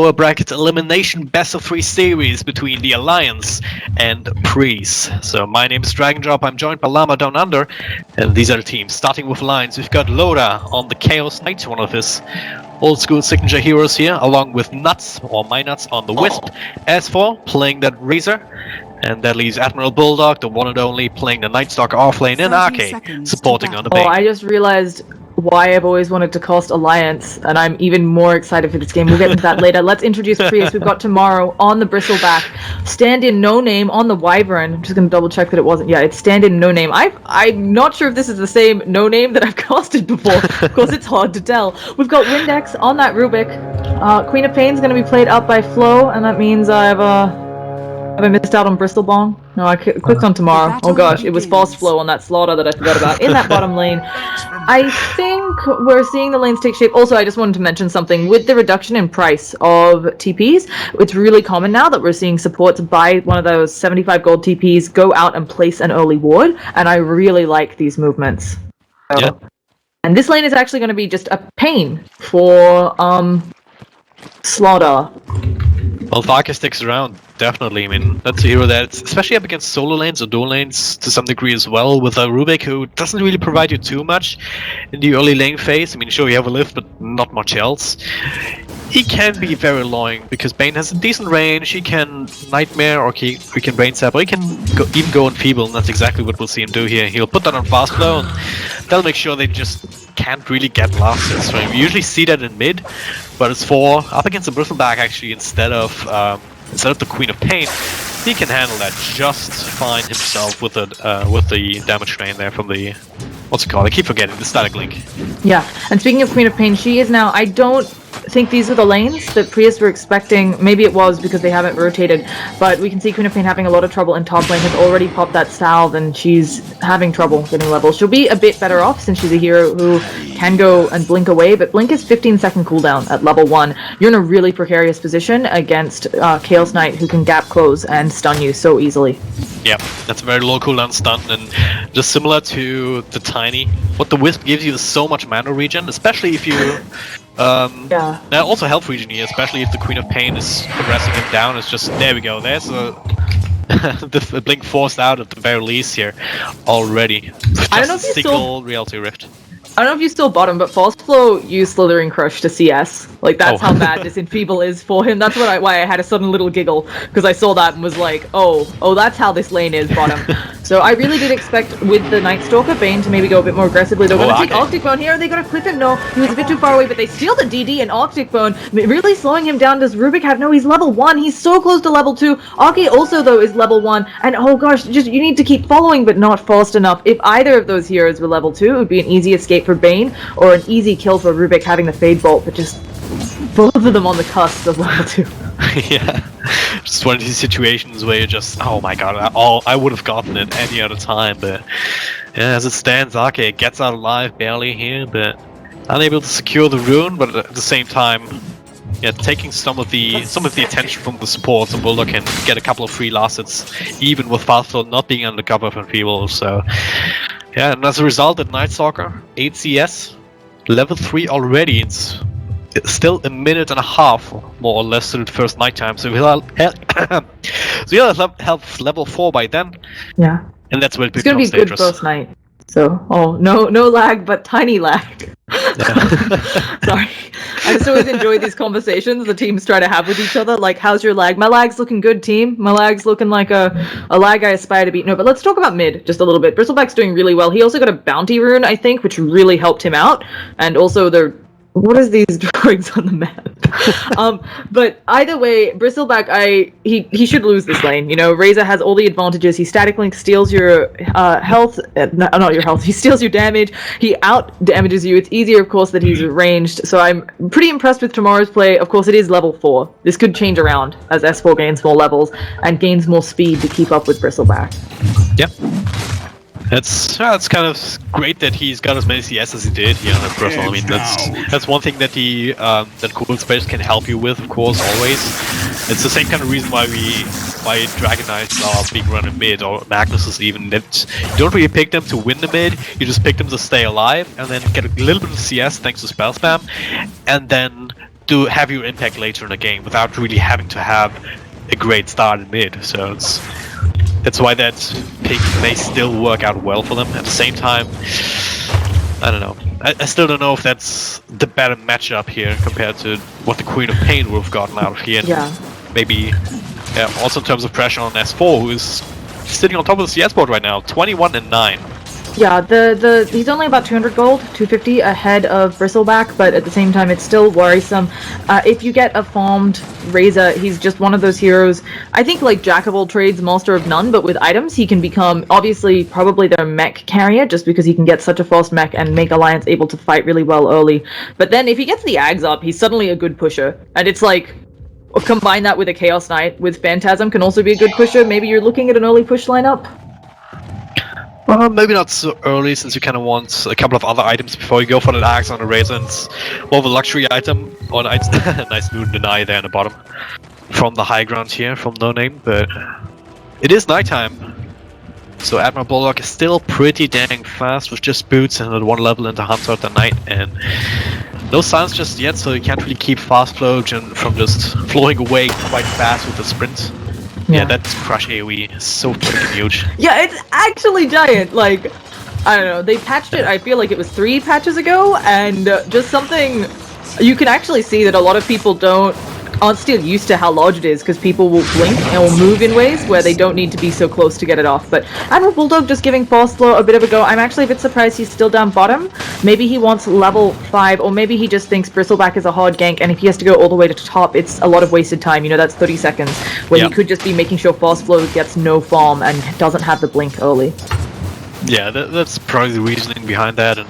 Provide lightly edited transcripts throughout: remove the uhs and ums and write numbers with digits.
lower bracket elimination best of 3 series between the Alliance and PRIES. So my name is Dragon Drop, I'm joined by Llama Down Under, and these are the teams. Starting with Alliance, we've got Loda on the Chaos Knight, one of his old school signature heroes here, along with Nuts, or My Nuts, on the Wisp. Espero playing that Razor, and that leaves Admiral Bulldog, the one and only, playing the Night Stalker offlane, and Arcade supporting on the base. Oh, I just realized why I've always wanted to cast Alliance, and I'm even more excited for this game. We'll get into that later. Let's introduce PRIES. We've got tomorrow on the Bristleback, stand-in no name on the Wyvern. I'm just going to double check that it wasn't. Yeah, it's stand-in no name. I'm not sure if this is the same no name that I've casted before. Of course, it's hard to tell. We've got Windex on that Rubik. Queen of Pain's going to be played up by Flo, and that means have I missed out on Bristol Bong? No, I clicked on tomorrow. Oh gosh, it was false flow on that slaughter that I forgot about in that bottom lane. I think we're seeing the lanes take shape. Also, I just wanted to mention something. With the reduction in price of TPs, it's really common now that we're seeing support to buy one of those 75 gold TPs, go out and place an early ward, and I really like these movements. So, yeah. And this lane is actually going to be just a pain for Slaughter. Well, Varka sticks around, definitely. I mean, that's a hero that's, especially up against solo lanes or dual lanes to some degree as well, with a Rubik who doesn't really provide you too much in the early lane phase. I mean, sure, you have a lift, but not much else. He can be very annoying, because Bane has a decent range, he can Nightmare, or he can Brain Sap, or he can even go Enfeeble, and that's exactly what we'll see him do here. He'll put that on Fast Flow, and that'll make sure they just can't really get last hits. Right? We usually see that in mid, but it's for up against the Bristleback actually instead of the Queen of Pain. He can handle that just fine himself with the damage train there from the, what's it called? I keep forgetting, the Static Link. Yeah, and speaking of Queen of Pain, she is now, I don't think these are the lanes that PRIES were expecting. Maybe it was because they haven't rotated, but we can see Queen of Pain having a lot of trouble in top lane, has already popped that salve, and she's having trouble getting levels. She'll be a bit better off since she's a hero who can go and blink away, but blink is 15-second cooldown at level 1. You're in a really precarious position against Chaos Knight, who can gap close and stun you so easily. Yeah, that's a very low cooldown stun, and just similar to the Tiny, what the Wisp gives you is so much mana regen, especially if you yeah. Also health regen here, especially if the Queen of Pain is harassing him down. It's just, there we go, there's a the blink forced out at the very least here already. I don't know if you single Reality Rift. I don't know if you still bought him, but False Flow used Slithering Crush to CS. Like, that's how bad this Enfeeble is for him. That's why I had a sudden little giggle, because I saw that and was like, oh, that's how this lane is, bottom. So I really did expect, with the Night Stalker, Bane to maybe go a bit more aggressively. They're going to take Arctic Bone here. Are they going to clip him? No, he was a bit too far away, but they steal the DD and Arctic Bone, really slowing him down. Does Rubik have? No, he's level 1. He's so close to level 2. Arcade also, though, is level 1. And, oh gosh, just you need to keep following, but not fast enough. If either of those heroes were level 2, it would be an easy escape for Bane, or an easy kill for Rubik having the Fade Bolt, but just both of them on the cusp of level 2. Yeah, just one of these situations where you just, oh my god, I would have gotten it any other time, but yeah, as it stands, Arcade gets out alive barely here, but unable to secure the rune, but at the same time, yeah, taking some of the attention from the support, so Bulldog can get a couple of free last hits, even with Fast Flow not being under cover of Enfeeble, so yeah, and as a result, at Night Stalker, 8 CS, level 3 already. It's still a minute and a half, more or less, to the first night time. So he'll have level 4 by then. Yeah. And that's where it becomes dangerous. It's gonna be good first night. So, no lag, but tiny lag. Yeah. Sorry. I just always enjoy these conversations the teams try to have with each other. Like, how's your lag? My lag's looking good, team. My lag's looking like a lag I aspire to beat. No, but let's talk about mid just a little bit. Bristleback's doing really well. He also got a bounty rune, I think, which really helped him out. And also what is these drawings on the map? But either way, Bristleback, he should lose this lane. You know, Razor has all the advantages. He static link, steals your health, not your health. He steals your damage. He out damages you. It's easier, of course, that he's ranged. So I'm pretty impressed with tomorrow's play. Of course, it is level 4. This could change around as S4 gains more levels and gains more speed to keep up with Bristleback. Yep. It's kind of great that he's got as many CS as he did here on the Bristol. I mean, that's one thing that that Cool Space can help you with, of course, always. It's the same kind of reason why Dragon Knights are being run in mid, or Magnuses even. That you don't really pick them to win the mid, you just pick them to stay alive, and then get a little bit of CS thanks to spell spam, and then do have your impact later in the game without really having to have a great start in mid. So that's why that pick may still work out well for them. At the same time, I don't know. I still don't know if that's the better matchup here compared to what the Queen of Pain would have gotten out of here. And maybe, also in terms of pressure on S4, who is sitting on top of the CS board right now, 21-9. Yeah, he's only about 200 gold, 250 ahead of Bristleback, but at the same time, it's still worrisome. If you get a farmed Razor, he's just one of those heroes. I think like Jack of all trades, master of none, but with items, he can become obviously probably their mech carrier, just because he can get such a fast mech and make Alliance able to fight really well early. But then if he gets the Ags up, he's suddenly a good pusher, and it's like. Combine that with a Chaos Knight with Phantasm can also be a good pusher. Maybe you're looking at an early push lineup. Well, maybe not so early, since you kind of want a couple of other items before you go for the axe on the Razor. It's more of a luxury item. Or nice Moon Deny there in the bottom. From the high ground here, from No Name, but it is nighttime. So Admiral Bulldog is still pretty dang fast with just boots and at one level into Hunter of the Night, and no signs just yet, so you can't really keep fast flow from just flowing away quite fast with the sprint. Yeah, that crush AoE is so freaking huge. Yeah, it's actually giant. Like, I don't know, they patched it, I feel like it was 3 patches ago, and just something you can actually see that a lot of people aren't still used to how large it is, because people will blink and will move in ways where they don't need to be so close to get it off. But Admiral Bulldog just giving fast flow a bit of a go. I'm actually a bit surprised he's still down bottom. Maybe he wants level 5, or maybe he just thinks Bristleback is a hard gank, and if he has to go all the way to top, it's a lot of wasted time. You know, that's 30 seconds, where he could just be making sure fast flow gets no farm and doesn't have the blink early. Yeah, that's probably the reasoning behind that. And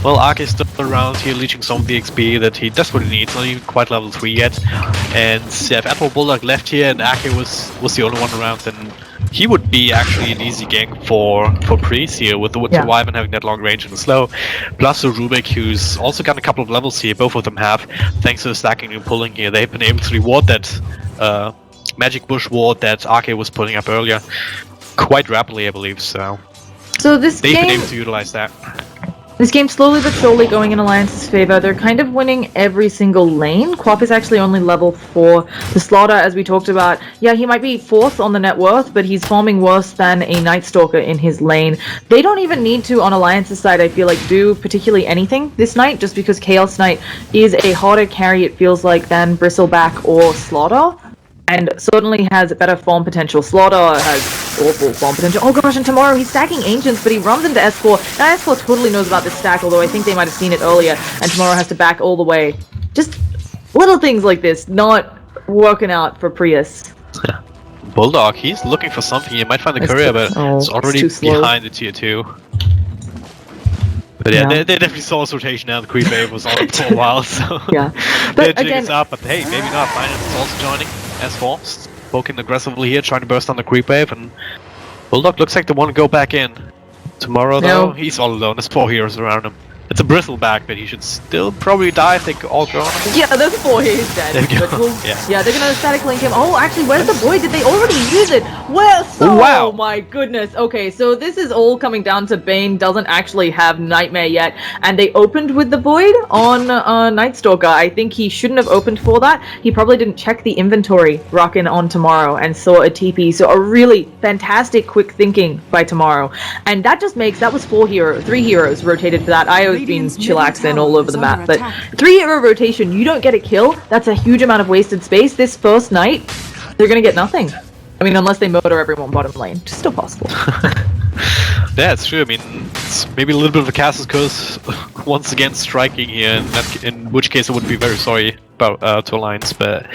well, Ark is still around here, leeching some of the XP that he desperately needs, not even quite level 3 yet. And yeah, if Admiral Bulldog left here and Ake was the only one around, then he would be actually an easy gank for PRIES here, with the Wyvern having that long range and the slow. Plus the Rubik, who's also got a couple of levels here, both of them have, thanks to the stacking and pulling here. They've been able to reward that Magic Bush ward that Ake was putting up earlier quite rapidly, I believe, so they've been able to utilize that. This game slowly but surely going in Alliance's favor. They're kind of winning every single lane. Quap is actually only level 4. The Slaughter, as we talked about, yeah, he might be 4th on the net worth, but he's farming worse than a Night Stalker in his lane. They don't even need to, on Alliance's side, I feel like, do particularly anything this night, just because Chaos Knight is a harder carry, it feels like, than Bristleback or Slaughter. And certainly has better farm potential. Slaughter has awful farm potential. Oh gosh, and tomorrow he's stacking Ancients, but he runs into S4. Now S4 totally knows about this stack, although I think they might have seen it earlier, and tomorrow has to back all the way. Just little things like this, not working out for PRIES. Bulldog, he's looking for something. He might find the courier, but it's already behind the tier 2. But yeah, they definitely saw his rotation now. The creep wave was on for a while, so but again, it's up. But hey, maybe not. Finance is also joining S4, poking aggressively here, trying to burst on the creep wave, and Bulldog looks like they want to go back in. Tomorrow though, he's all alone. There's 4 heroes around him. It's a Bristleback, but he should still probably die if they all go on him. Yeah, there's 4 here, he's dead. Yeah, they're gonna static link him. Oh, actually, where's the Void? Did they already use it? Well, oh my goodness. Okay, so this is all coming down to Bane doesn't actually have Nightmare yet, and they opened with the Void on Night Stalker. I think he shouldn't have opened for that. He probably didn't check the inventory rocking on Tomorrow and saw a TP. So a really fantastic quick thinking by Tomorrow, and that just makes that was 3 heroes rotated for that. IO's been chillaxing all over the map, but 3 hero rotation, you don't get a kill. That's a huge amount of wasted space. This first night, they're gonna get nothing. I mean, unless they murder everyone bottom lane, which is still possible. Yeah, it's true. I mean, it's maybe a little bit of a Casus curse once again striking here, in which case I would be very sorry about to Alliance, but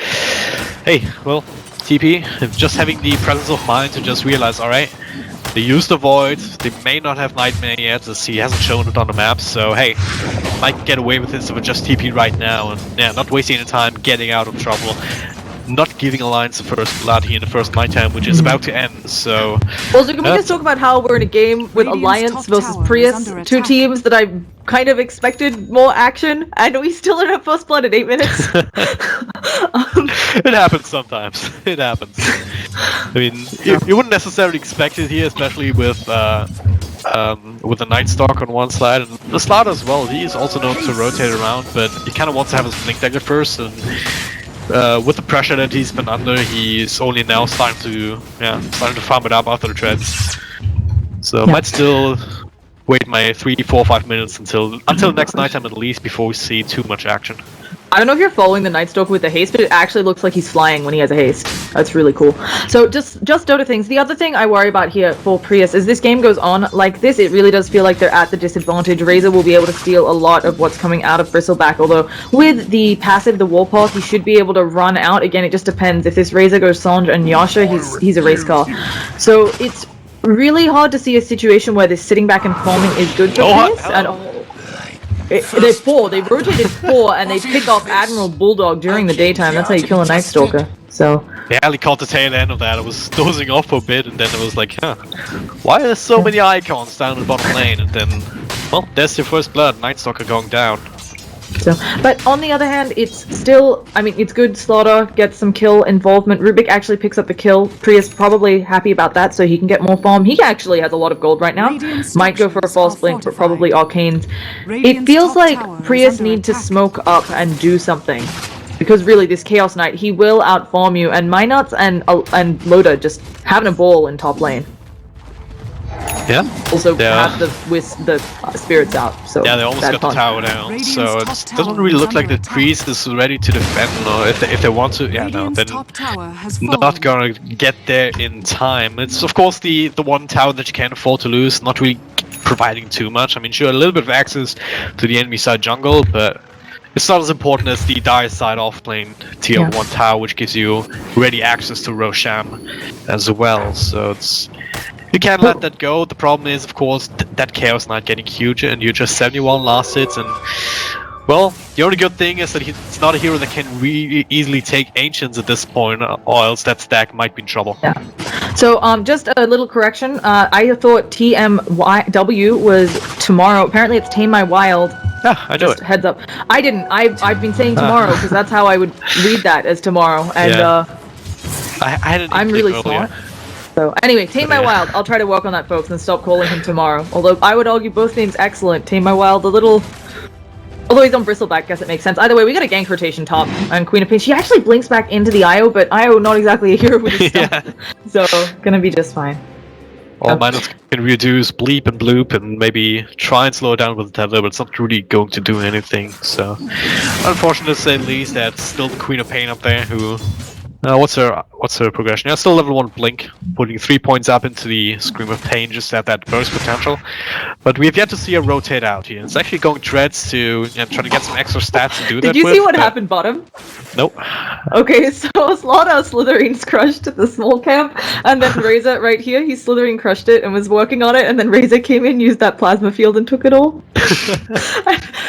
hey, well, TP, just having the presence of mind to just realize, alright, they used the Void, they may not have Nightmare yet, as he hasn't shown it on the map, so hey, might get away with this if it just TP right now, and yeah, not wasting any time, getting out of trouble. Not giving Alliance the first blood here in the first nighttime, which is about to end, so... Also, can we just talk about how we're in a game with Alliance versus PRIES, 2 teams that I kind of expected more action, and we still don't have first blood in 8 minutes? It happens sometimes. It happens. I mean, you wouldn't necessarily expect it here, especially with with the Night Stalk on one side, and the Slaughter as well. He is also known to rotate around, but he kind of wants to have his Blink Dagger first, and with the pressure that he's been under, he's only now starting to farm it up after the treads. So might still wait my 3, 4, 5 minutes until next nighttime at least before we see too much action. I don't know if you're following the Night Stalker with the haste, but it actually looks like he's flying when he has a haste. That's really cool. So just Dota things. The other thing I worry about here for Prius is this game goes on like this. It really does feel like they're at the disadvantage. Razor will be able to steal a lot of what's coming out of Bristleback, although with the passive, the Warpath, he should be able to run out. Again, it just depends. If this Razor goes Sanj and Yasha, he's a race car. So it's really hard to see a situation where this sitting back and farming is good for Prius. And they rotated 4 and they pick off Admiral Bulldog during the daytime. That's how you kill a Night Stalker. So yeah, I caught the tail end of that. I was dozing off for a bit, and then it was like, why are there so many icons down the bottom lane? And then, well, there's your first blood, Night Stalker going down. So, but on the other hand, it's still, I mean, it's good. Slaughter gets some kill involvement. Rubik actually picks up the kill. Prius probably happy about that, so he can get more farm. He actually has a lot of gold right now. Might go for a false blink, but probably Arcanes. It feels like Prius need to smoke up and do something. Because really, this Chaos Knight, he will out-farm you, and Minuts and Loda just having a ball in top lane. Yeah. Also have the spirits out. So yeah, they almost got the tower down. So it doesn't really look like the priest is ready to defend. Or if they want to, yeah, no, then not gonna get there in time. It's of course the one tower that you can't afford to lose. Not really providing too much. I mean, sure, a little bit of access to the enemy side jungle, but it's not as important as the dire side off-lane tier 1 tower, which gives you ready access to Roshan as well. So it's. You can't let that go. The problem is, of course, that Chaos Knight getting huger, and you're just 71 last hits, and well, the only good thing is that it's not a hero that can really easily take Ancients at this point, or else that stack might be in trouble. Yeah. So, just a little correction. I thought TMW was tomorrow. Apparently, it's Tame My Wild. Yeah, I know it. Heads up. I didn't. I've been saying tomorrow because that's how I would read that as tomorrow, and I'm really smart. So anyway, Tame My Wild. I'll try to work on that, folks, and stop calling him tomorrow. Although I would argue both names excellent. Tame My Wild, although he's on Bristleback, guess it makes sense. Either way, we got a gank rotation top, and Queen of Pain. She actually blinks back into the IO, but IO not exactly a hero with his stuff. So gonna be just fine. All Minus can reduce bleep and bloop and maybe try and slow it down with the tether, but it's not really going to do anything. So unfortunate to say the least, that's still the Queen of Pain up there who. What's her progression? Yeah, still level 1 blink, putting 3 points up into the Scream of Pain just to have that burst potential. But we have yet to see her rotate out here. It's actually going treads to trying to get some extra stats to do that. Did you see what happened bottom? Nope. Okay, so Slaughter Slytherin's crushed the small camp, and then Razor right here, he Slytherin crushed it and was working on it, and then Razor came in, used that plasma field and took it all.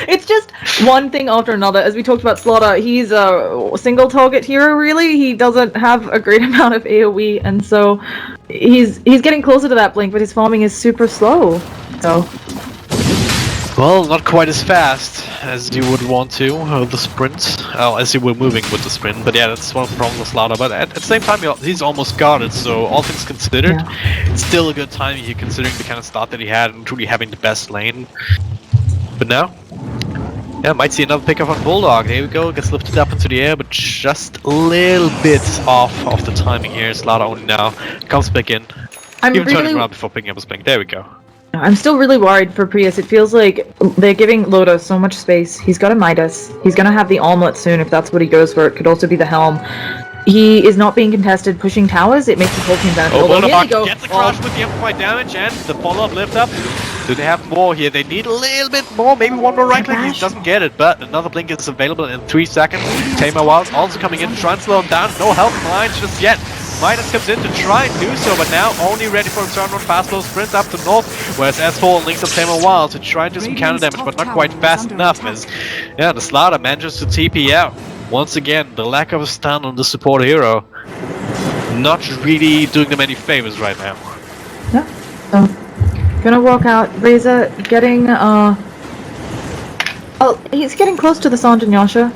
It's just one thing after another. As we talked about Slaughter, he's a single target hero really. He doesn't have a great amount of AoE, and so he's getting closer to that blink, but his farming is super slow. So well, not quite as fast as you would want to with the sprint. Oh, as you were moving with the sprint. But yeah, that's one of the problems with Slaughter. But at the same time, he's almost got it. So all things considered, it's still a good time here considering the kind of start that he had and truly having the best lane. But now, yeah, might see another pickup on Bulldog. There we go, gets lifted up into the air, but just a little bit off the timing here. Slaughter only now comes back in. Even turning around before picking up his blink. There we go. I'm still really worried for Prius. It feels like they're giving Loda so much space. He's got a Midas. He's gonna have the Armlet soon if that's what he goes for. It could also be the Helm. He is not being contested, pushing towers. It makes the whole team benefit. Oh, Bulldog gets the crush with the amplified damage and the follow-up lift up. Do they have more here? They need a little bit more, maybe one more right click. He doesn't get it, but another blink is available in 3 seconds. Tame My Wild also coming in to try and slow him down. No help from Lions just yet. Midas comes in to try and do so, but now only ready for a turn on fast flow sprint up to north, whereas S4 links up Tame My Wild to try and do some counter damage, but not quite fast enough as the Slaughter manages to TP out. Once again, the lack of a stun on the support hero not really doing them any favors right now. Yeah. So gonna walk out. Razor getting he's getting close to the Sanj and Yasha.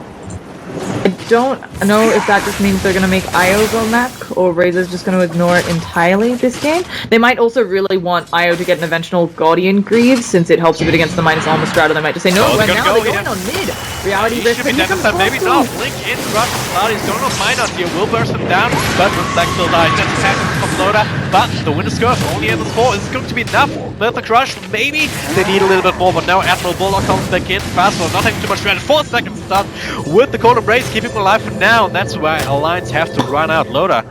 don't know if that just means they're going to make Io go mech, or Razor's just going to ignore it entirely this game. They might also really want Io to get an eventual Guardian Greaves, since it helps a bit against the minus armor strata. They might just say, no, they're and now go, they're going on mid. Reality He should be dead this time, maybe not. Blink in, rush, Slotty's going to mine out here, will burst him down, but Reflect still dies. Just a second from Loda, but the Winter Scarf only in the 4 is going to be enough. Murder Crush, maybe they need a little bit more, but now Admiral Bulldog comes back in fast, not having too much damage. 4 seconds done with the Cold Embrace, keeping him alive for now, and that's why Alliance have to run out. Loda,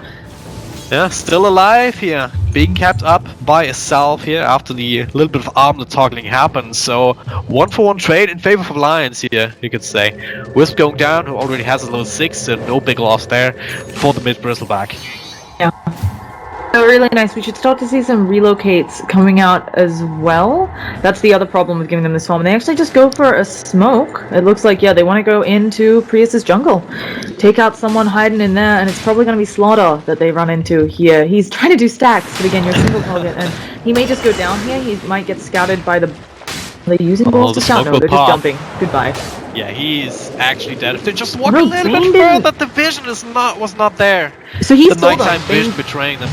yeah, still alive here, being kept up by itself here after the little bit of armor toggling happened. So 1-for-1 trade in favor of Alliance here, you could say. Wisp going down, who already has a low 6, so no big loss there for the mid Bristleback. Yeah. So really nice. We should start to see some relocates coming out as well. That's the other problem with giving them this farm. They actually just go for a smoke. It looks like, yeah, they want to go into Prius's jungle. Take out someone hiding in there, and it's probably going to be Slaughter that they run into here. He's trying to do stacks, but again, you're a single target, and he may just go down here. He might get scouted by the... Are they using balls to scout? No, they're just jumping. Goodbye. Yeah, he's actually dead. If they just walk a little bit further, the vision was not there. So he the saw them. nighttime vision betraying them.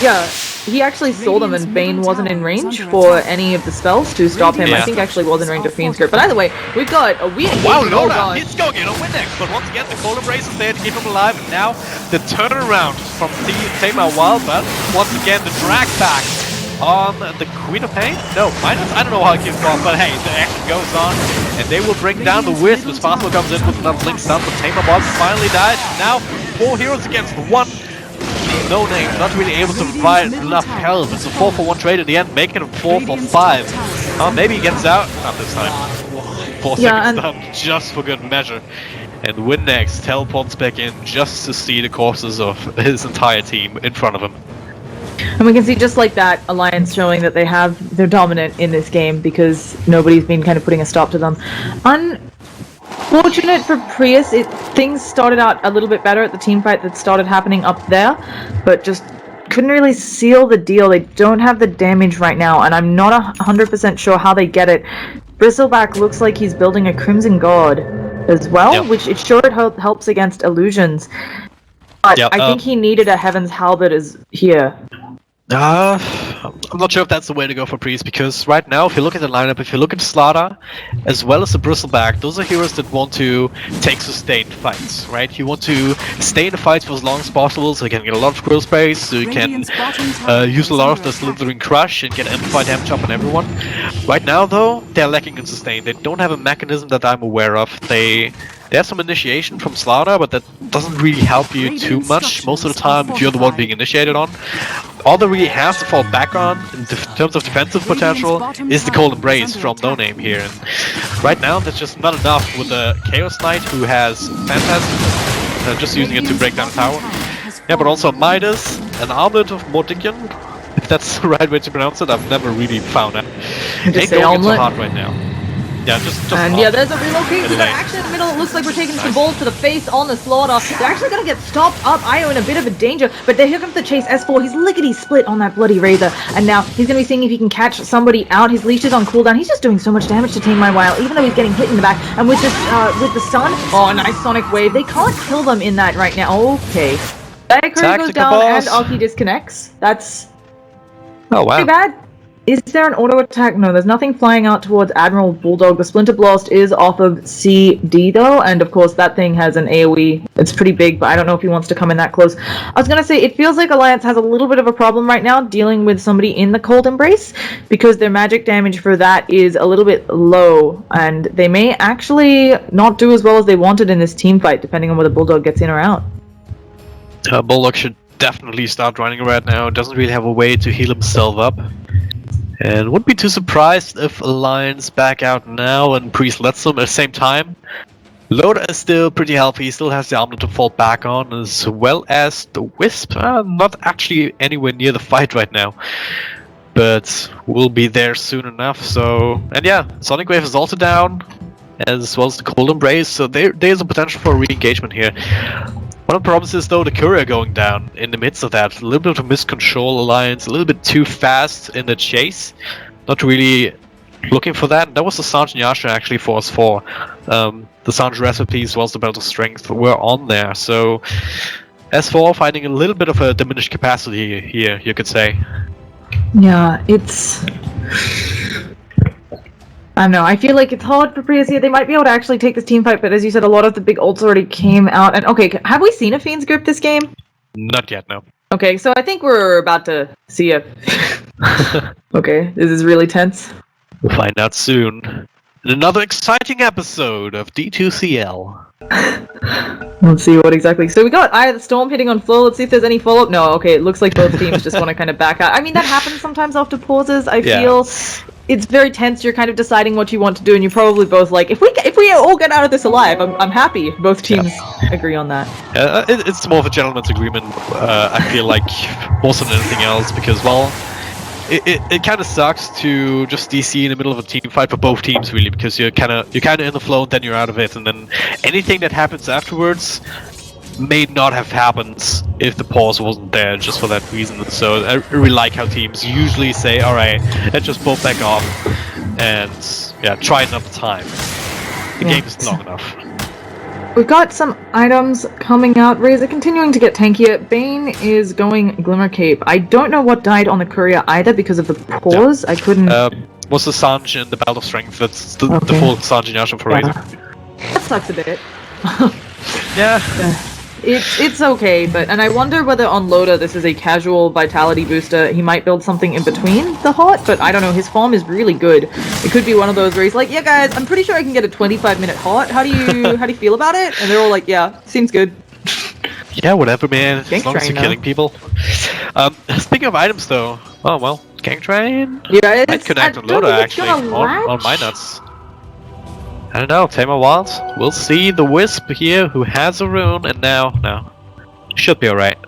Yeah, he actually saw them, and Bane wasn't in range for any of the spells to stop him. Yeah. I think actually was in range of Fiend's Grip. But either way, we've got a weird Wow, game. Loda, he's going in on Windex, but once again, the Cold Embrace is there to keep him alive, and now the turnaround from Tamar Wild, but once again, the drag back on the Queen of Pain? No, minus, I don't know how it came from, but hey, the action goes on, and they will bring down the Wisp as Fossil comes in with another Blink stun, but Tamar Wild finally dies. Now, 4 heroes against 1. No name, not really able to provide enough help. It's a 4-for-1 trade in the end, making him 4-for-5. Maybe he gets out. Not this time. 4 seconds down, just for good measure. And Windex teleports back in just to see the corpses of his entire team in front of him. And we can see just like that, Alliance showing that they're dominant in this game because nobody's been kind of putting a stop to them. Unfortunate for Prius, things started out a little bit better at the team fight that started happening up there, but just couldn't really seal the deal. They don't have the damage right now, and I'm not 100% sure how they get it. Bristleback looks like he's building a Crimson God as well, which it sure helps against illusions. But I think he needed a Heaven's Halberd here. I'm not sure if that's the way to go for Priest, because right now, if you look at the lineup, if you look at Slaughter, as well as the Bristleback, those are heroes that want to take sustained fights, right? You want to stay in the fights for as long as possible, so you can get a lot of grill space, so you can use a lot of the Slithering Crush and get amplified damage up on everyone. Right now, though, they're lacking in sustain. They don't have a mechanism that I'm aware of. They have some initiation from Slaughter, but that doesn't really help you too much most of the time if you're the one being initiated on. All they really have to fall back on in terms of defensive potential is the Cold Embrace from No Name here. And right now, that's just not enough with the Chaos Knight who has Phantasm, just using it to break down the tower. Yeah, but also Midas, an Armlet of Mordigion, if that's the right way to pronounce it. I've never really found that. Ain't going so hard right now. Yeah, just and yeah, there's a relocate. We got action in the middle. It looks like we're taking some balls to the face on the Slaughter. They're actually gonna get stopped up. Io in a bit of a danger, but here comes the chase. S4, he's lickety split on that bloody Razor, and now he's gonna be seeing if he can catch somebody out. His leash is on cooldown. He's just doing so much damage to Tame My While, even though he's getting hit in the back. And with this, with the sun, oh, nice Sonic Wave. They can't kill them in that right now. Okay, Valkyrie goes down and Aki disconnects. That's pretty bad. Is there an auto attack? No, there's nothing flying out towards Admiral Bulldog. The Splinter Blast is off of CD though, and of course that thing has an AoE. It's pretty big, but I don't know if he wants to come in that close. I was gonna say, it feels like Alliance has a little bit of a problem right now dealing with somebody in the Cold Embrace, because their magic damage for that is a little bit low, and they may actually not do as well as they wanted in this team fight, depending on whether Bulldog gets in or out. Bulldog should definitely start running right now. Doesn't really have a way to heal himself up. And wouldn't be too surprised if Alliance back out now and Priest lets them at the same time. Loda is still pretty healthy, he still has the armor to fall back on, as well as the Wisp. Not actually anywhere near the fight right now, but we'll be there soon enough. So, and yeah, Sonic Wave is also down, as well as the Cold Embrace, so there's a potential for a re-engagement here. One of the problems is though the courier going down in the midst of that. A little bit of a miscontrol Alliance, a little bit too fast in the chase. Not really looking for that. That was the Sergeant Yasha actually for us 4. The Sergeant recipes was the Belt of Strength were on there. So S4 finding a little bit of a diminished capacity here, you could say. Yeah, it's... I don't know, I feel like it's hard for PRIES here. They might be able to actually take this team fight, but as you said, a lot of the big ults already came out. And okay, have we seen a Fiend's Grip this game? Not yet, no. Okay, so I think we're about to see a... Okay, this is really tense. We'll find out soon. In another exciting episode of D2CL. Let's see what exactly. So we got Eye of the Storm hitting on Flo. Let's see if there's any follow-up. No, okay, it looks like both teams just want to kind of back out. I mean, that happens sometimes after pauses. I feel it's very tense. You're kind of deciding what you want to do, and you're probably both like, if we all get out of this alive, I'm happy. Both teams agree on that. It's more of a gentleman's agreement, I feel like, more than anything else, because, well, it kind of sucks to just DC in the middle of a team fight for both teams, really, because you're kind of in the flow and then you're out of it, and then anything that happens afterwards may not have happened if the pause wasn't there, just for that reason. So I really like how teams usually say, alright, let's just both back off and try another time. The game is long enough. We've got some items coming out. Razor continuing to get tankier. Bane is going Glimmer Cape. I don't know what died on the courier either because of the pause. I couldn't... was the Sanj and the Belt of Strength. That's the full Sanj and Yasha for Razor. That sucks a bit. Yeah. It's okay, and I wonder whether on Loda this is a casual vitality booster. He might build something in between the hot, but I don't know. His form is really good. It could be one of those where he's like, yeah guys, I'm pretty sure I can get a 25-minute hot. How do you feel about it? And they're all like, yeah, seems good. Yeah, whatever, man. Gang as long as you're killing people. Speaking of items, though, oh well, Gang Train. Yeah, might connect on Loda actually on my nuts. I don't know, Tamer Wild. We'll see the Wisp here, who has a rune, and now should be alright.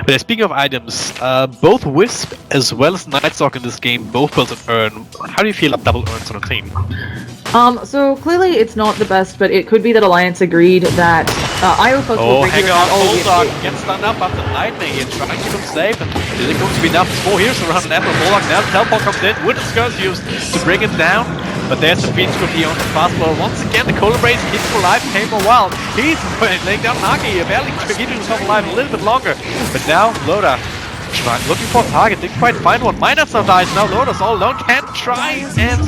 But speaking of items, both Wisp as well as Nightstalk in this game both built an urn. How do you feel about double urns on a team? So clearly it's not the best, but it could be that Alliance agreed that IO folks will break hang on, Bulldog gets stunned up after Nightmare here, trying to keep him safe, and is it going to be enough? 4 heroes around an Emperor Bulldog now, Teleport comes in, with his curse used to bring it down, but there's the Fiend's Grip here on the fast blower. Once again, the Cold Embrace keeps him alive, Tamer Wild. He's laying down Nagi here, barely keeping himself alive a little bit longer, but now Loda looking for a target, didn't quite find one. Minus now dies, now Loda's all alone, can't try and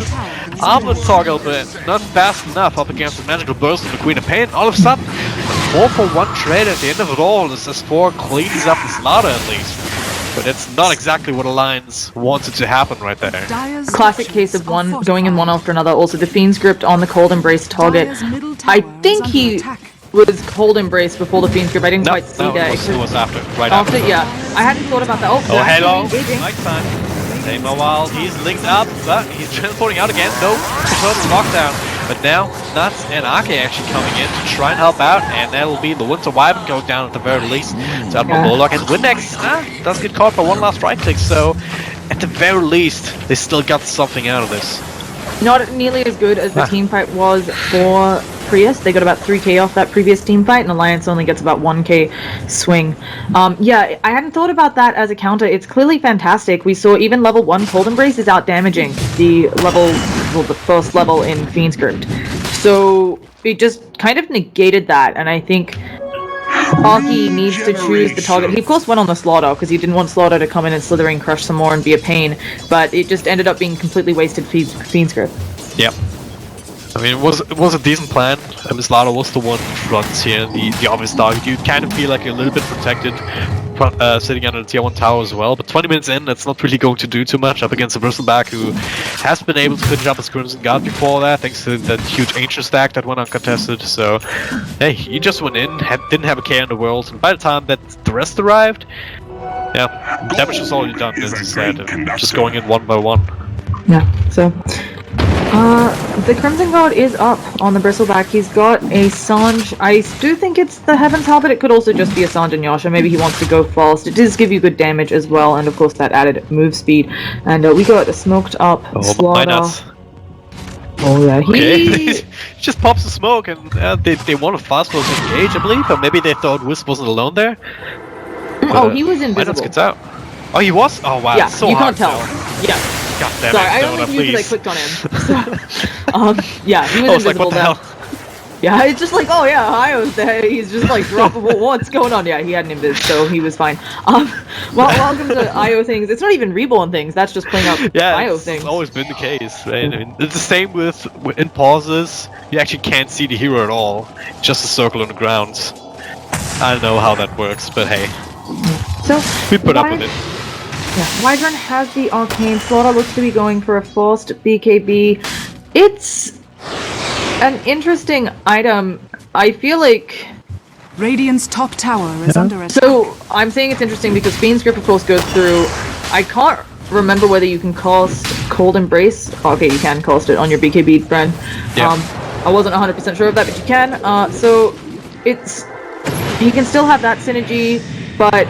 armlet toggle, but not fast enough up against the magical burst of the Queen of Pain. All of a sudden, 4-for-1 trade at the end of it all, as S4 cleans up the slaughter at least. But it's not exactly what Alliance wanted to happen right there. Classic case of one going in one after another. Also, the Fiend's Grip on the Cold Embrace target. I think he was Cold Embrace before the Fiend's Grip. I didn't quite see that. It was after, right after. Yeah, I hadn't thought about that. Oh, hello, nice time. Tamer Wild, he's linked up, but he's transporting out again. No total lockdown. But now, Nuts and Ake actually coming in to try and help out, and that'll be the Winter Wyvern go down at the very least. So Bulldog and Windex does get caught by one last right click, so at the very least, they still got something out of this. Not nearly as good as the team fight was for PRIES. They got about 3k off that previous team fight, and Alliance only gets about 1k swing. Yeah, I hadn't thought about that as a counter. It's clearly fantastic. We saw even level 1 Cold Embrace is out damaging the first level in Fiend's Grip. So it just kind of negated that, and I think Aki needs to choose the target. He of course went on the Slaughter because he didn't want Slaughter to come in and slithering crush some more and be a pain, but it just ended up being completely wasted Fiend's Grip. Yep. I mean, it was a decent plan. Slaughter was the one in front here, the obvious target. You kind of feel like you're a little bit protected sitting under the tier 1 tower as well, but 20 minutes in, that's not really going to do too much up against a Bristleback who has been able to finish up his Crimson Guard before that, thanks to that huge Ancient stack that went uncontested. So, hey, he just went in, didn't have a care in the world, and by the time that the rest arrived, yeah, damage was already done, as you said, and just going in one by one. Yeah, so... the Crimson Guard is up on the Bristleback. He's got a Sanj. I do think it's the Heaven's Heart, but it could also just be a Sanj and Yasha. Maybe he wants to go fast. It does give you good damage as well, and of course that added move speed. And we got a smoked up Slaughter. Oh yeah, he just pops the smoke, and they want to fast forward to engage, I believe, or maybe they thought Wisp wasn't alone there. Oh, he was invisible. Gets out. Oh, he was? Oh wow, yeah, it's so you hard can't tell. Yeah. God damn Sorry, it, I Dota, only knew because I please. clicked on him. So, yeah, he was I was like, invisible what the now. hell? Yeah, it's just like, oh yeah, Io's there. He's just like droppable. What's going on? Yeah, he had an invis, so he was fine. Well, welcome to Io things. It's not even reborn things. That's just playing up Yeah, Io it's things. always been the case, right? I mean, it's the same with in pauses. You actually can't see the hero at all. Just a circle on the ground. I don't know how that works, but hey, So we put up with it. Yeah, Wyvern has the arcane. Slaughter looks to be going for a forced BKB. It's an interesting item. I feel like. Radiant's top tower is under attack. So I'm saying it's interesting because Fiend's Grip of course goes through. I can't remember whether you can cast Cold Embrace. Okay, you can cast it on your BKB friend. Yeah. I wasn't 100% sure of that, but you can. So it's he can still have that synergy, but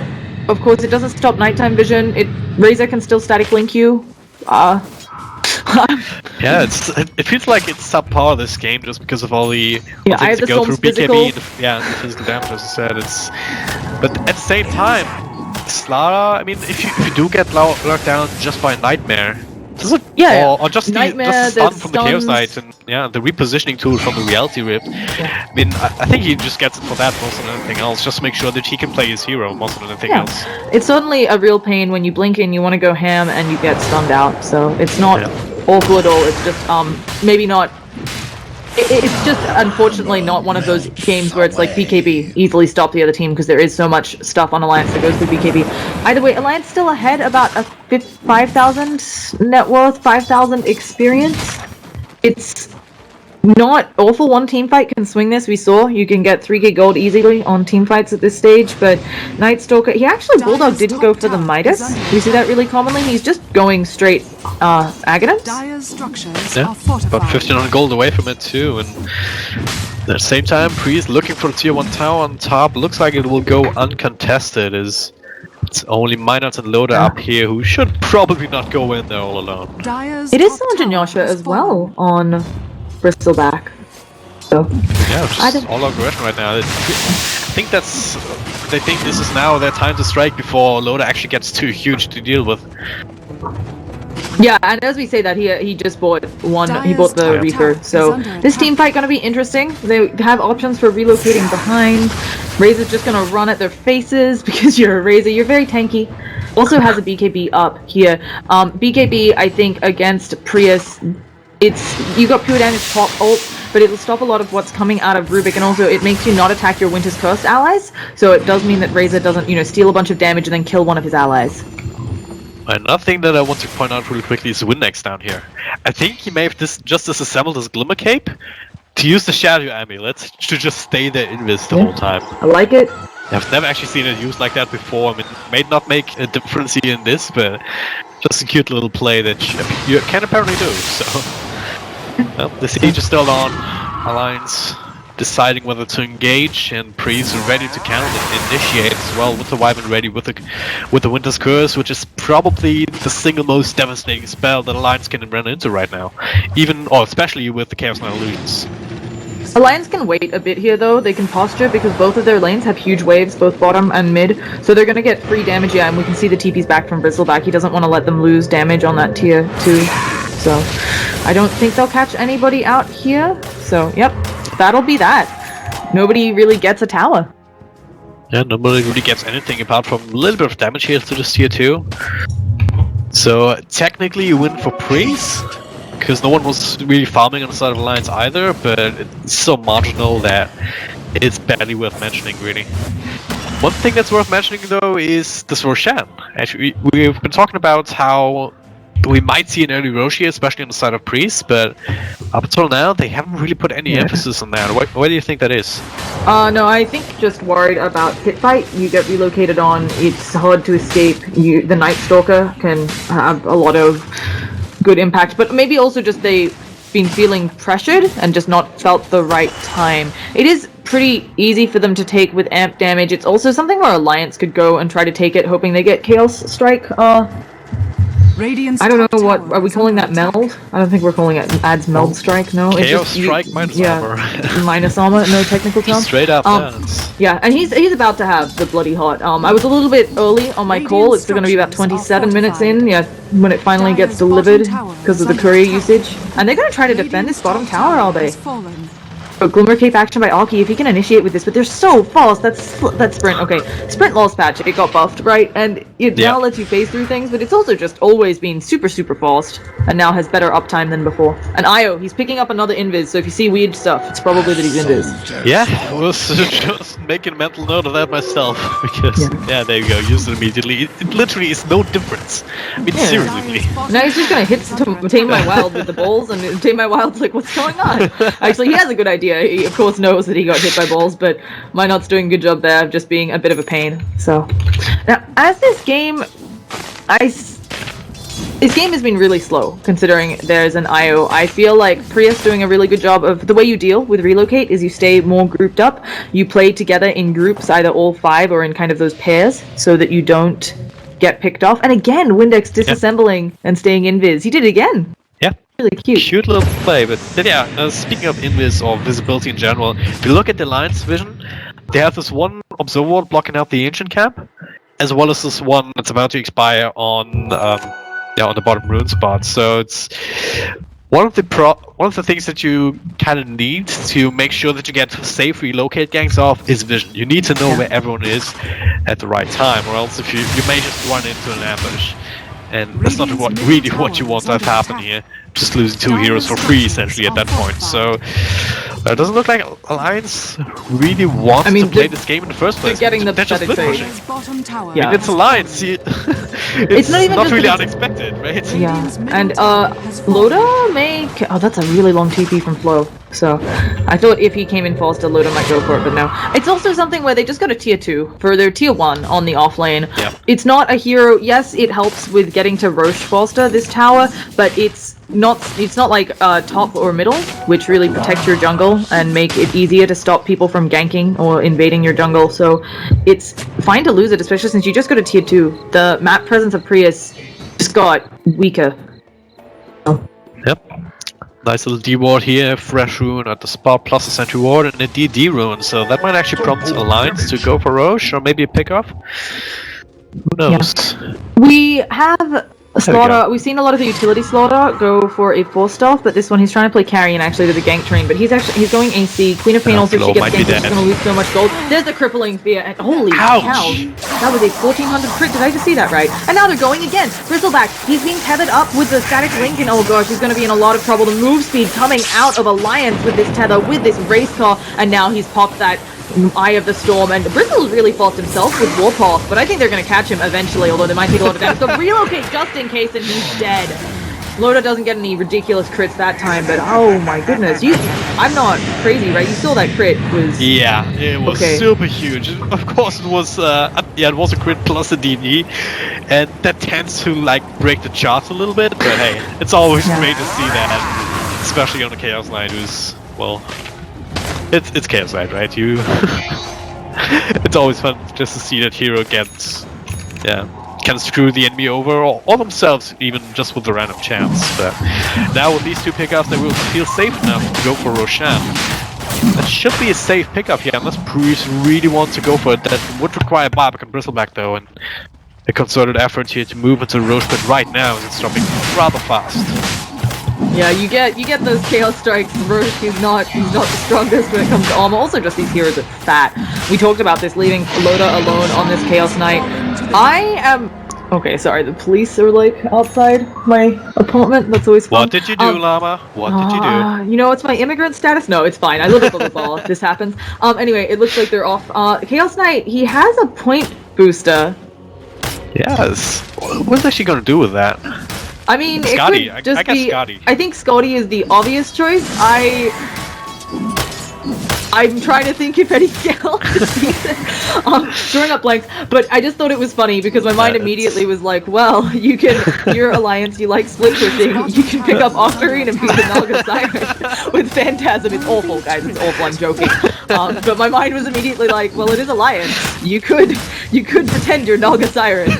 of course it doesn't stop nighttime vision. Razor can still static link you. Yeah, it feels like it's subpar this game just because of all the I have things the that go through Storm's physical. BKB and the physical damage, as I said. But at the same time, Slara, I mean, if you do get locked down just by Nightmare, does it? Yeah, or just Nightmare, the stun there's from the Chaos stuns. Knight and the repositioning tool from the Reality Rift. I mean, I think he just gets it for that more than anything else, just to make sure that he can play his hero more than anything else. It's certainly a real pain when you blink in, you want to go ham, and you get stunned out. So it's not awful at all. It's just maybe not. It's just unfortunately not one of those games where it's like BKB easily stop the other team because there is so much stuff on Alliance that goes through BKB. Either way, Alliance still ahead about a 5,000 net worth, 5,000 experience. It's not awful. One team fight can swing this. We saw you can get 3k gold easily on team fights at this stage, but Night Stalker, he actually Bulldog didn't go for the Midas. We see that really commonly. He's just going straight Aghanim. Dire's structures Yeah, are fortified. about 1,500 gold away from it too, and at the same time, Priest looking for the tier 1 tower on top. Looks like it will go uncontested. It's only Minot and Loda up here who should probably not go in there all alone. Dire's It is top Sergeant tower Yasha has as well fallen. on Bristleback. So Yeah, just all aggression right now. I think they think this is now their time to strike before Loda actually gets too huge to deal with. yeah, and as we say that, he just bought one. He bought the Dire's Reaper. top So tower is under this team attack. fight gonna be interesting. They have options for relocating behind. Razor's just gonna run at their faces because you're a Razor. You're very tanky. Also has a BKB up here. BKB, I think against Prius, you got pure damage top ult, but it'll stop a lot of what's coming out of Rubik, and also it makes you not attack your Winter's Curse allies. So it does mean that Razor doesn't, steal a bunch of damage and then kill one of his allies. Another thing that I want to point out really quickly is Windex down here. I think he may have just disassembled his Glimmer Cape to use the Shadow Amulet to just stay there invis the whole time. I like it. I've never actually seen it used like that before. I mean, it may not make a difference here in this, but just a cute little play that you can apparently do, so... Well, the siege is still on. Alliance deciding whether to engage, and Priest ready to counter and initiate as well with the Wyvern ready with the Winter's Curse, which is probably the single most devastating spell that Alliance can run into right now. Especially with the Chaos Knight Illusions. Alliance can wait a bit here though. They can posture because both of their lanes have huge waves, both bottom and mid. So they're gonna get free damage, and we can see the TP's back from Bristleback. He doesn't want to let them lose damage on that tier 2. So I don't think they'll catch anybody out here. So yep, that'll be that. Nobody really gets a tower. Yeah, nobody really gets anything apart from a little bit of damage here to this tier 2. So technically you win for Priest, because no one was really farming on the side of Alliance either, but it's so marginal that it's barely worth mentioning, really. One thing that's worth mentioning, though, is this Roshan. Actually, we've been talking about how we might see an early Roshi, especially on the side of Priest, but up until now, they haven't really put any emphasis on that. Why do you think that is? No, I think just worried about pit fight. You get relocated on, it's hard to escape. The Night Stalker can have a lot of good impact, but maybe also just they've been feeling pressured and just not felt the right time. It is pretty easy for them to take with amp damage. It's also something where Alliance could go and try to take it, hoping they get Chaos Strike Radiant's I don't know top what tower are we is calling under that attack. meld? I don't think we're calling it adds meld strike. No, it's Chaos just strike minus armor. minus armor. No technical term. Straight up. Yeah, and he's about to have the bloody hot. I was a little bit early on my call. It's still going to be about 27 minutes in. Yeah, when it finally gets Dire's delivered bottom tower because of is the courier under attack. usage. And they're going to try to defend this bottom Radiant's tower, are they? has fallen. But Glimmer Cape action by Aki, if he can initiate with this, but they're so fast. That's sprint. Okay, sprint lost patch. It got buffed, right? And it now lets you phase through things, but it's also just always been super fast, and now has better uptime than before. And Io, he's picking up another invis. So if you see weird stuff, it's probably that he's invis. Yeah, I was just making a mental note of that myself because there you go. Use it immediately. It literally is no difference. I mean, seriously. Now he's just gonna hit Tame My Wild with the balls, and Tame My Wild's like, what's going on? Actually, he has a good idea. He of course knows that he got hit by balls, but Minot's doing a good job there of just being a bit of a pain. So now, as this game, this game has been really slow considering there's an IO. I feel like PRIES doing a really good job of the way you deal with relocate is you stay more grouped up. You play together in groups, either all 5 or in kind of those pairs, so that you don't get picked off. And again, Windex disassembling and staying invis. He did it again. Yeah. Really cute. Cute little play, but yeah, speaking of invis or visibility in general, if you look at the Alliance vision, they have this one observer ward blocking out the ancient camp, as well as this one that's about to expire on the bottom rune spot. So it's one of the things that you kind of need to make sure that you get safe relocate gangs off is vision. You need to know where everyone is at the right time, or else if you may just run into an ambush. And that's not really what you want to have happen here. Just losing 2 heroes for free, essentially, at that point. So, it doesn't look like Alliance really wants to play this game in the first place. They're getting the They're just pathetic pushing. Bottom tower. Yeah. It's Alliance. It's not even not just really that unexpected, right? Yeah, and Loda may... Oh, that's a really long TP from Flo. So, I thought if he came in faster, Loda might go for it, but no. It's also something where they just got a tier 2 for their tier 1 on the off lane. Yeah. It's not a hero... Yes, it helps with getting to Roche faster, this tower, but it's not like top or middle, which really protect your jungle and make it easier to stop people from ganking or invading your jungle. So, it's fine to lose it, especially since you just got a tier 2. The map presence of PRIES just got weaker. Yep. Nice little D ward here, fresh rune at the spot, plus a sentry ward and a DD rune, so that might actually prompt Alliance to go for Roche or maybe a pick off. Who knows? Yeah. We have Slaughter. We've seen a lot of the utility Slaughter go for a 4-staff, but this one he's trying to play carry and actually do the gank train. But he's going AC. Queen of Pain also, if she gets ganked, she's going to lose so much gold. There's a crippling fear, and holy cow! That was a 1400 crit. Did I just see that right? And now they're going again. Bristleback. He's being tethered up with the static link, and oh gosh, he's going to be in a lot of trouble. The move speed coming out of Alliance with this tether, with this race car, and now he's popped that Eye of the Storm, and Bristle's really fought himself with Warpath, but I think they're going to catch him eventually, although they might take a lot of damage. So relocate just in case, and he's dead. Loda doesn't get any ridiculous crits that time, but oh my goodness, I'm not crazy, right? You saw that crit was... Yeah, it was super huge. Of course it was, it was a crit plus a DD, and that tends to, like, break the charts a little bit, but hey, it's always great to see that, especially on the Chaos Knight who's, well... It's Chaos Knight, right? It's always fun just to see that hero can screw the enemy over, or themselves, even just with a random chance. But now with these 2 pickups, they will feel safe enough to go for Roshan. That should be a safe pickup here, unless PRIES really wants to go for it. That would require Barbak and Bristleback though, and a concerted effort here to move into Roche, but right now it's dropping rather fast. Yeah, you get those chaos strikes. Roche, he's not the strongest when it comes to armor. Also, just these heroes are fat. We talked about this, leaving Loda alone on this Chaos Knight. I am... Okay, sorry, the police are, like, outside my apartment. That's always fun. What did you do, Llama? What did you do? You know, it's my immigrant status? No, it's fine. I live at the ball if this happens. Anyway, it looks like they're off. Chaos Knight, he has a point booster. Yes. What's actually going to do with that? I mean, Scotty. it could just I guess be... Scotty. I think Scotty is the obvious choice. I'm trying to think if anything else is decent. Drawing up blanks, but I just thought it was funny because my mind immediately was like, well, your Alliance, you like split pushing, you can pick up Octarine and beat the Nalga Siren with Phantasm. It's awful, guys, it's awful, I'm joking. But my mind was immediately like, well, it is Alliance. You could pretend you're Nalga Siren.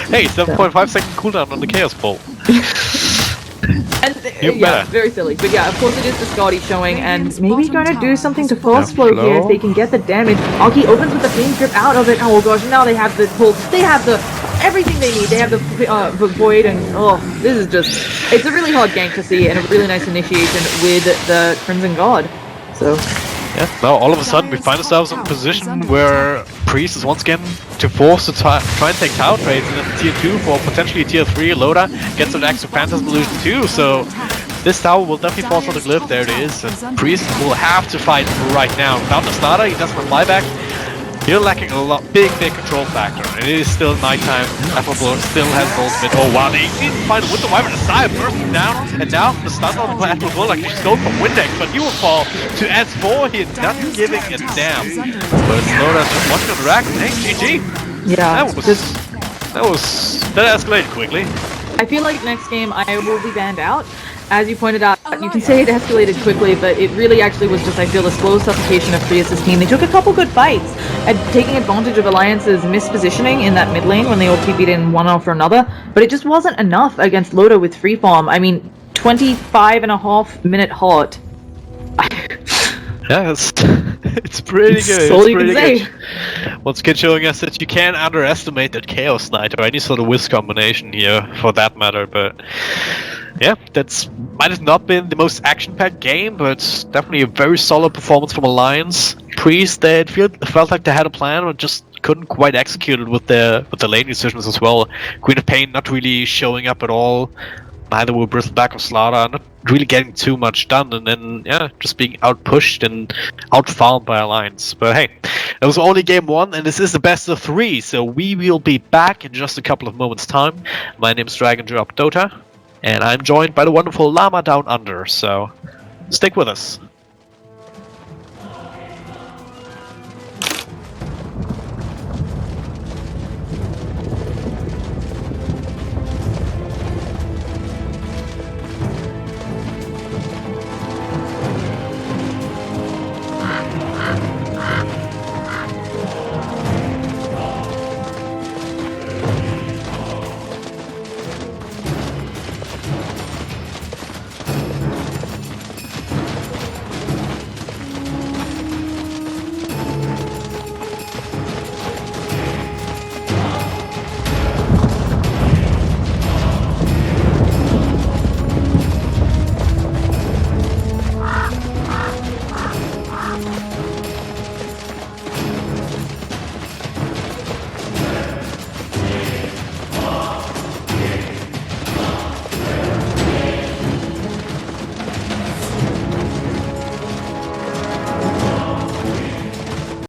Hey, 7.5 second cooldown on the Chaos Ball. And yeah, very silly. But yeah, of course it is the Scotty showing, and maybe going to do something to force flow here if they can get the damage. Aki opens with the Flame Grip out of it. Oh gosh, now they have the whole, they have the everything they need. They have the Void, and oh, this is just, it's a really hard gank to see, and a really nice initiation with the Crimson God. So yeah, now all of a sudden we find ourselves in a position where Priest is once again to force to try and take tower trades in tier 2 for potentially tier 3. Loda gets an extra Phantasm Illusion too, so this tower will definitely fall for the glyph. There it is, and Priest will have to fight right now. Without the starter, he doesn't fly back. You're lacking a lot, big control factor, and it is still nighttime. Affable still has the ultimate. Oh wow, they didn't find with the Wyvern aside, bursting down, and now the stun on the Affable will actually go for Windex, but he will fall to S4 here, not giving a damn. But Snowdown just watching on the rack. Hey, GG. yeah, That escalated quickly. I feel like next game I will be banned out. As you pointed out, you can say it escalated quickly, but it really actually was just, I feel, the slow suffocation of Prius' team. They took a couple good fights at taking advantage of Alliance's mispositioning in that mid lane when they all TP'd in one after another, but it just wasn't enough against Loda with free farm. I mean, 25.5-minute halt. Yeah, it's pretty good. That's all you can say. Once again showing us that you can't underestimate that Chaos Knight or any sort of whiz combination here, for that matter, but yeah, that's might have not been the most action-packed game, but definitely a very solid performance from Alliance. Priest, they felt like they had a plan, but just couldn't quite execute it with the lane decisions as well. Queen of Pain not really showing up at all. Neither were Bristleback or Slaughter, not really getting too much done, and then yeah, just being outpushed and outfarmed by Alliance. But hey, it was only game 1, and this is the best of 3, so we will be back in just a couple of moments' time. My name is Dragon Drop Dota, and I'm joined by the wonderful Llama Down Under, so stick with us.